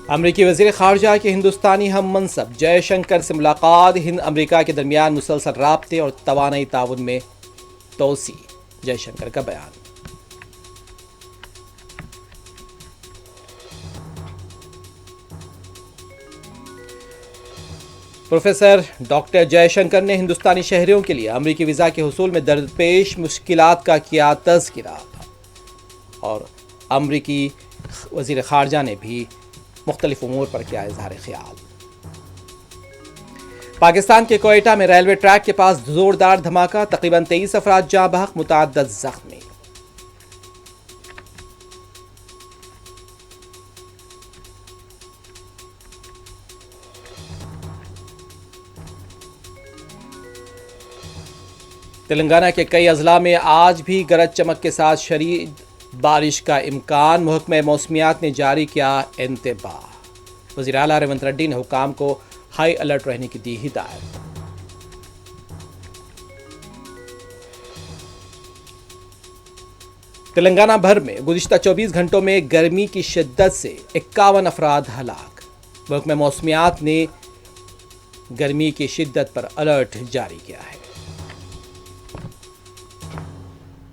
امریکی وزیر خارجہ کے ہندوستانی ہم منصب جے شنکر سے ملاقات، ہند امریکہ کے درمیان مسلسل رابطے اور توانائی تعاون میں توسیع، جے شنکر کا بیان۔ پروفیسر ڈاکٹر جے شنکر نے ہندوستانی شہریوں کے لیے امریکی ویزا کے حصول میں درپیش مشکلات کا کیا تذکرہ، اور امریکی وزیر خارجہ نے بھی مختلف امور پر کیا اظہار خیال۔ پاکستان کے کوئٹہ میں ریلوے ٹریک کے پاس زوردار دھماکہ، تقریباً 23 افراد جاں بحق، متعدد زخمی۔ تلنگانہ کے کئی اضلاع میں آج بھی گرج چمک کے ساتھ شدید بارش کا امکان، محکمہ موسمیات نے جاری کیا انتباہ۔ وزیر اعلیٰ ریونت ریڈی نے حکام کو ہائی الرٹ رہنے کی دی ہدایت۔ تلنگانہ بھر میں گزشتہ 24 گھنٹوں میں گرمی کی شدت سے 51 افراد ہلاک، محکمہ موسمیات نے گرمی کی شدت پر الرٹ جاری کیا ہے۔